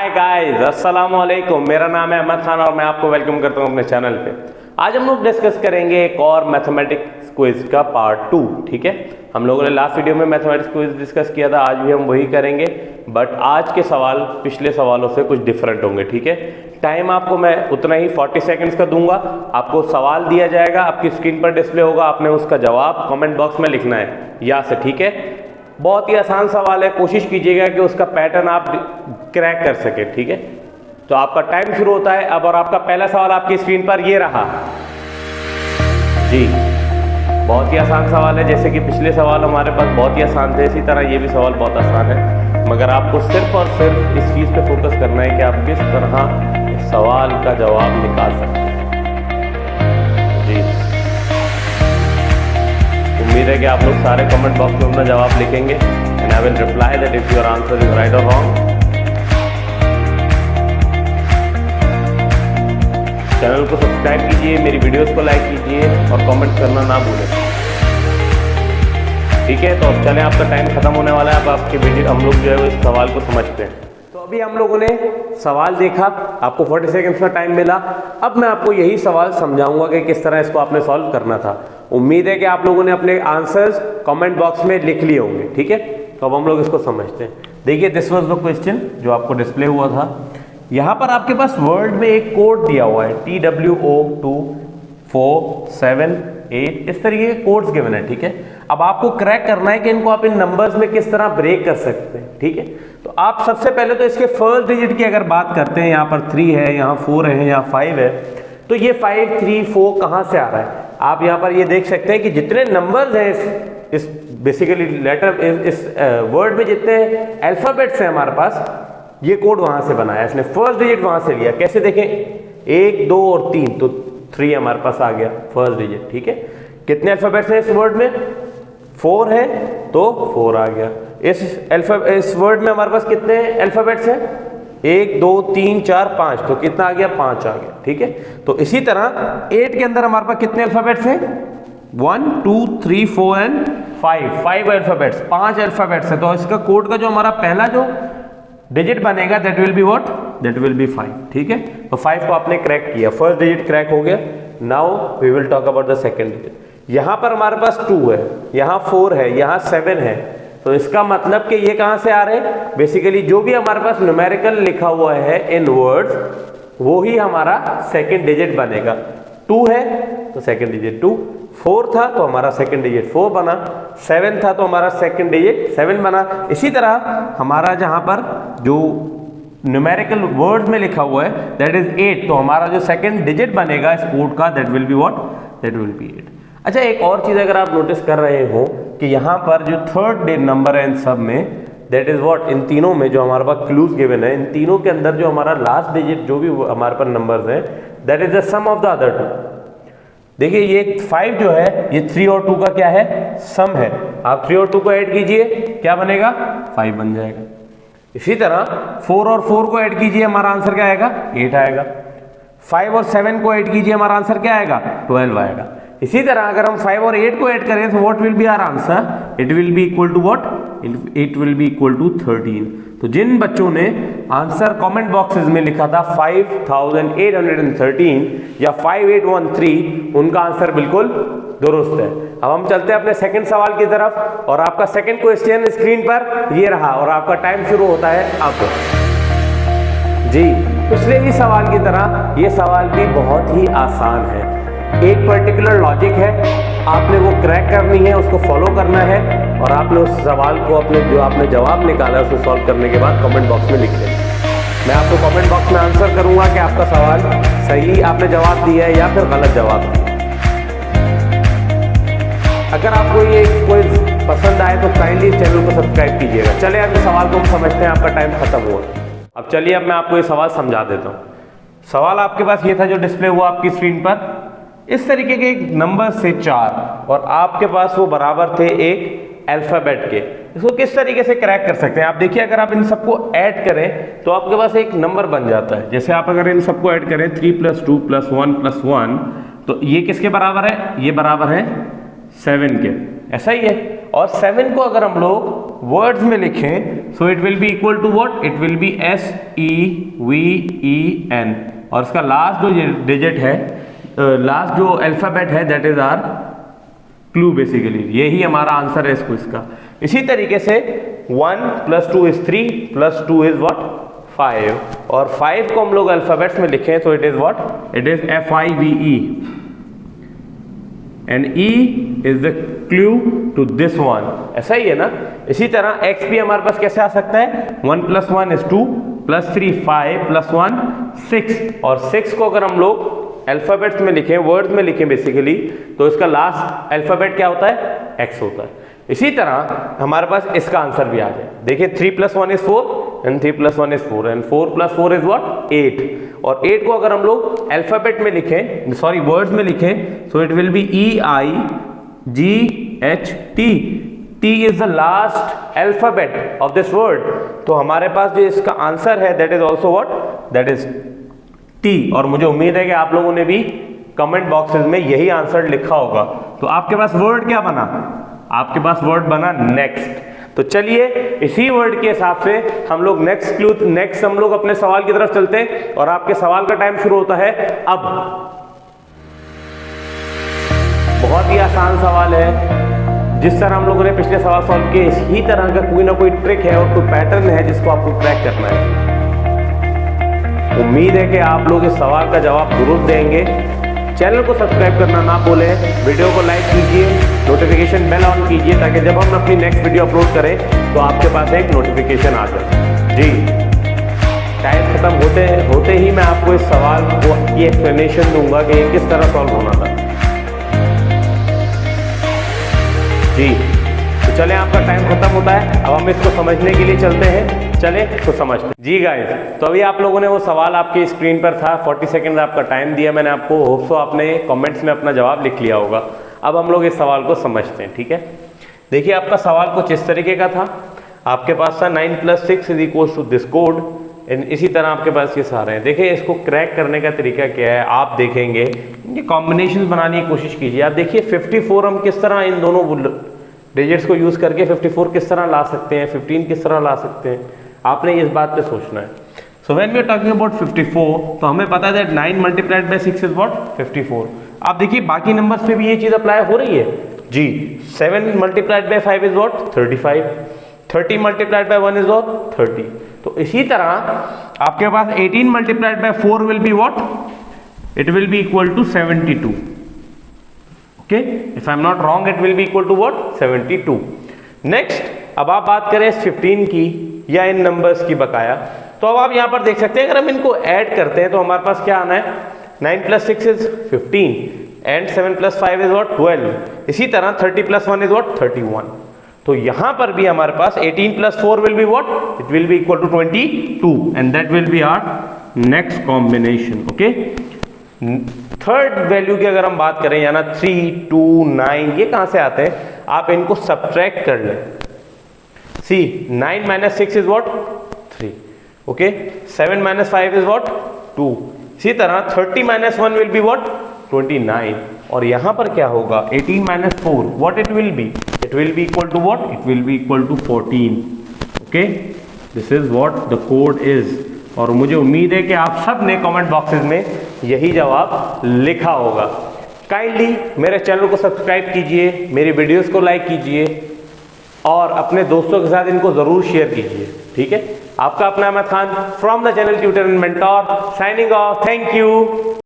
Hi guys, अस्सलाम वालेकुम। मेरा नाम है अहमद खान और मैं आपको वेलकम करता हूं अपने चैनल पे। आज हम लोग डिस्कस करेंगे एक और मैथमेटिक्स क्विज का पार्ट 2। ठीक है, हम लोगों ने लास्ट वीडियो में मैथमेटिक्स क्विज डिस्कस किया था, आज भी हम वही करेंगे, बट आज के सवाल पिछले सवालों से कुछ डिफरेंट होंगे। ठीक है, टाइम आपको मैं उतना ही 40 सेकेंड्स का दूंगा। आपको सवाल दिया जाएगा, आपकी स्क्रीन पर डिस्प्ले होगा, आपने उसका जवाब कमेंट बॉक्स में लिखना है या से। ठीक है, बहुत ही आसान सवाल है, कोशिश कीजिएगा कि उसका पैटर्न आप क्रैक कर सके। ठीक है, तो आपका टाइम शुरू होता है अब, और आपका पहला सवाल आपकी स्क्रीन पर ये रहा जी। बहुत ही आसान सवाल है, जैसे कि पिछले सवाल हमारे पास बहुत ही आसान थे, इसी तरह ये भी सवाल बहुत आसान है, मगर आपको सिर्फ और सिर्फ इस चीज़ पे फोकस करना है कि आप किस तरह इस सवाल का जवाब निकाल सकते हैं। जी, उम्मीद है कि आप लोग सारे कमेंट बॉक्स में अपना जवाब लिखेंगे and I will reply that if your answer is right और रॉन्ग। चैनल को सब्सक्राइब कीजिए, मेरी वीडियोस को लाइक कीजिए और कमेंट करना ना भूलें। ठीक है, तो अब चलें, आपका टाइम खत्म होने वाला है। अब आपके वीडियो हम लोग जो है वो इस सवाल को समझते हैं। तो अभी हम लोगों ने सवाल देखा, आपको 40 सेकेंड्स का टाइम मिला। अब मैं आपको यही सवाल समझाऊंगा कि किस तरह इसको आपने सॉल्व करना था। उम्मीद है कि आप लोगों ने अपने आंसर्स कमेंट बॉक्स में लिख लिए होंगे। ठीक है, तो अब हम लोग इसको समझते हैं। देखिए, दिस वाज द क्वेश्चन जो आपको डिस्प्ले हुआ था। यहाँ पर आपके पास वर्ड में एक कोड दिया हुआ है TWO2478, इस तरीके के कोड्स गिवन है। ठीक है, अब आपको क्रैक करना है कि इनको आप इन नंबर्स में किस तरह ब्रेक कर सकते हैं। ठीक है, तो आप सबसे पहले तो इसके फर्स्ट डिजिट की अगर बात करते हैं, यहाँ पर 3 है, यहाँ 4 है, यहाँ 5 है, तो ये 5, 3, 4 कहाँ से आ रहा है? आप यहाँ पर ये देख सकते हैं कि जितने नंबर्स हैं इस बेसिकली लेटर इस वर्ड में जितने अल्फाबेट्स हैं हमारे पास, ये कोड वहां से बनाया, इसने फर्स्ट डिजिट वहां से लिया। कैसे देखें, 1, 2 और 3, तो 3 हमारे पास आ गया फर्स्ट डिजिट। ठीक है, कितने अल्फाबेट्स हैं इस वर्ड में? 4 है, तो 4 आ गया। इस वर्ड में हमारे पास कितने अल्फाबेट्स हैं? 1, 2, 3, 4, 5, तो कितना आ गया? 5 आ गया। ठीक है, तो इसी तरह 8 के अंदर हमारे पास कितने अल्फाबेट्स हैं? 1, 2, 3, 4 एंड 5 अल्फाबेट्स, 5 अल्फाबेट्स है। तो इसका कोड का जो हमारा पहला जो डिजिट बनेगा that will be what? That will B 5। ठीक है, तो 5 को आपने क्रैक किया, फर्स्ट डिजिट क्रैक हो गया। Now we will talk about the second digit. यहां पर हमारे पास 2 है, यहां 4 है, यहां 7 है, तो इसका मतलब कि ये कहां से आ रहे हैं? बेसिकली जो भी हमारे पास न्यूमेरिकल लिखा हुआ है इन वर्ड्स, वो ही हमारा सेकंड डिजिट बनेगा। 2 है तो सेकंड डिजिट 2, 4 था तो हमारा सेकंड डिजिट 4 बना, 7 था तो हमारा सेकंड डिजिट 7 बना। इसी तरह हमारा जहां पर जो न्यूमेरिकल वर्ड में लिखा हुआ है दैट इज 8, तो हमारा जो सेकंड डिजिट बनेगा इस कोड का that will be what? That will B 8। अच्छा, एक और चीज अगर आप नोटिस कर रहे हो कि यहाँ पर जो थर्ड नंबर है इन सब में, दैट इज व्हाट? इन तीनों में जो हमारे पास क्लूज गिवन है, इन तीनों के अंदर जो हमारा लास्ट डिजिट जो भी हमारे पास नंबर्स हैं that is the sum of the other 2। देखिए, ये 5 जो है ये 3 और 2 का क्या है? सम है। आप 3 और 2 को ऐड कीजिए, क्या बनेगा? 5 बन जाएगा। इसी तरह 4 और 4 को ऐड कीजिए, हमारा आंसर क्या आएगा? 8 आएगा। 5 और 7 को ऐड कीजिए, हमारा आंसर क्या आएगा? 12 आएगा। इसी तरह अगर हम 5 और 8 को ऐड करें तो what will be our answer? It will be equal to what? It will be equal to 13। तो जिन बच्चों ने आंसर कमेंट बॉक्सेस में लिखा था 5813 या 5813, उनका आंसर बिल्कुल दुरुस्त है। अब हम चलते हैं अपने सेकंड सवाल की तरफ, और आपका सेकंड क्वेश्चन स्क्रीन पर ये रहा, और आपका टाइम शुरू होता है अब। जी, पिछले ही सवाल की तरह ये सवाल भी बहुत ही आसान है। एक पर्टिकुलर लॉजिक है, आपने वो क्रैक करनी है, उसको फॉलो करना है, और आपने उस सवाल को अपने जो आपने जवाब निकाला है उसको सॉल्व करने के बाद कमेंट बॉक्स में लिख दें। मैं आपको कमेंट बॉक्स में आंसर करूंगा कि आपका सवाल सही आपने जवाब दिया है या फिर गलत जवाब दिया। अगर आपको ये क्विज पसंद आए तो काइंडली चैनल को सब्सक्राइब कीजिएगा। चलिए, अब इस सवाल को हम समझते हैं, आपका टाइम खत्म हुआ। अब चलिए, अब मैं आपको ये सवाल समझा देता हूँ। सवाल आपके पास ये था जो डिस्प्ले हुआ आपकी स्क्रीन पर, इस तरीके के एक नंबर से 4, और आपके पास वो बराबर थे एक अल्फाबेट के। इसको किस तरीके से क्रैक कर सकते हैं? आप देखिए, अगर आप इन सबको ऐड करें तो आपके पास एक नंबर बन जाता है। जैसे आप अगर इन सबको ऐड करें 3 + 2 + 1 + 1, तो ये किसके बराबर है? ये बराबर है 7 के, ऐसा ही है। और 7 को अगर हम लोग वर्ड्स में लिखें so it will be equal to what, it will be SEVEN और इसका लास्ट जो डिजिट है, लास्ट जो अल्फाबेट है that is our clue basically, यही हमारा आंसर है इसका। इसी तरीके से 1 + 2 = 3 + 2 इज व्हाट 5 और 5 को हम लोग अल्फाबेट्स में लिखें तो it is what, it is FIVE and E is the clue to this one, ऐसा ही है ना। इसी तरह X भी हमारे पास कैसे आ सकता है, 1 + 1 = 2 + 3 5 + 1 6 और 6 को अगर हम लोग अल्फाबेट्स में लिखें, वर्ड्स में लिखें बेसिकली, तो इसका लास्ट अल्फाबेट क्या होता है, X होता है। इसी तरह हमारे पास इसका आंसर भी आ जाए, देखिए 3 + 1 = 4 एंड 3 + 1 = 4 एंड 4 + 4 इज व्हाट 8 और 8 को अगर हम लोग अल्फाबेट में लिखें, सॉरी वर्ड्स में लिखें, so it will B EIGHT, T is the last alphabet of this word, तो हमारे पास जो इसका आंसर है that is also what, that is T और मुझे उम्मीद है कि आप लोगों ने भी कमेंट बॉक्सेस में यही आंसर लिखा होगा। तो आपके पास वर्ड क्या बना, आपके पास वर्ड बना नेक्स्ट। तो चलिए इसी वर्ड के हिसाब से हम लोग नेक्स्ट हम लोग अपने सवाल की तरफ चलते हैं और आपके सवाल का टाइम शुरू होता है अब। बहुत ही आसान सवाल है, जिस तरह हम लोगों ने पिछले सवाल सॉल्व किए इसी तरह का कोई ना कोई ट्रिक है और कोई पैटर्न है जिसको आपको क्रैक करना है। उम्मीद है कि आप लोग इस सवाल का जवाब जरूर देंगे। चैनल को सब्सक्राइब करना ना भूलें, वीडियो को लाइक कीजिए, नोटिफिकेशन बेल ऑन कीजिए ताकि जब हम अपनी नेक्स्ट वीडियो अपलोड करें तो आपके पास एक नोटिफिकेशन आ जाए। जी, टाइम खत्म होते ही मैं आपको इस सवाल को की एक्सप्लेनेशन दूंगा कि ये किस तरह सॉल्व होना था। जी, तो चलें, आपका टाइम खत्म होता है, अब हम इसको समझने के लिए चलते हैं। चले तो समझते हैं। जी गाइस, तो अभी आप लोगों ने वो सवाल आपकी स्क्रीन पर था, 40 सेकंड आपका टाइम दिया मैंने आपको, होप सो आपने कमेंट्स में अपना जवाब लिख लिया होगा। अब हम लोग इस सवाल को समझते हैं, ठीक है। देखिए आपका सवाल कुछ इस तरीके का था, आपके पास था 9 + 6 = दिस कोड, इसी तरह आपके पास ये सारे हैं। देखिए इसको क्रैक करने का तरीका क्या है, आप देखेंगे इनके कॉम्बिनेशन बनाने की कोशिश कीजिए। आप देखिए 54 हम किस तरह इन दोनों डिजिट्स को यूज करके 54 किस तरह ला सकते हैं, 15 किस तरह ला सकते हैं, आपने इस बात पे सोचना है। So when we are talking about 54, तो हमें पता है दैट 9 × 6 इज व्हाट 54। आप देखिए बाकी नंबर्स पे भी ये चीज अप्लाई हो रही है जी। 7 × 5 इज व्हाट 35, 30 × 1 इज व्हाट 30। तो इसी तरह आपके पास 18 × 4 will be what, it will be equal to 72। Okay, if I am not wrong it will be equal to what 72। Next, अब आप बात करें 15 की या इन नंबर्स की बकाया, तो अब आप यहां पर देख सकते हैं अगर हम इनको ऐड करते हैं तो हमारे पास क्या आना है, 9 + 6 इज 15 एंड 7 + 5 इज व्हाट 12। इसी तरह 30 + 1 इज व्हाट 31। तो यहां पर भी हमारे पास 18 + 4 will be what, it will be equal to 22 and that will be our next combination. Okay, third value की अगर हम बात करें याना 3, 2, 9, ये कहां से आते हैं, आप इनको सब्ट्रैक्ट कर लें। सी 9 - 6 is what 3, okay, 7 - 5 is what 2। इसी तरह 30 - 1 विल बी व्हाट 29 और यहां पर क्या होगा 18 - 4 what it will be, it will be equal to what, it will be equal to 14। Okay, this is what the code is. और मुझे उम्मीद है कि आप सब ने कमेंट बॉक्सेस में यही जवाब लिखा होगा। काइंडली मेरे चैनल को सब्सक्राइब कीजिए, मेरी वीडियोस को लाइक कीजिए और अपने दोस्तों के साथ इनको जरूर शेयर कीजिए, ठीक है। आपका अपना Ahmed Khan from the channel tutor and mentor signing off, thank you.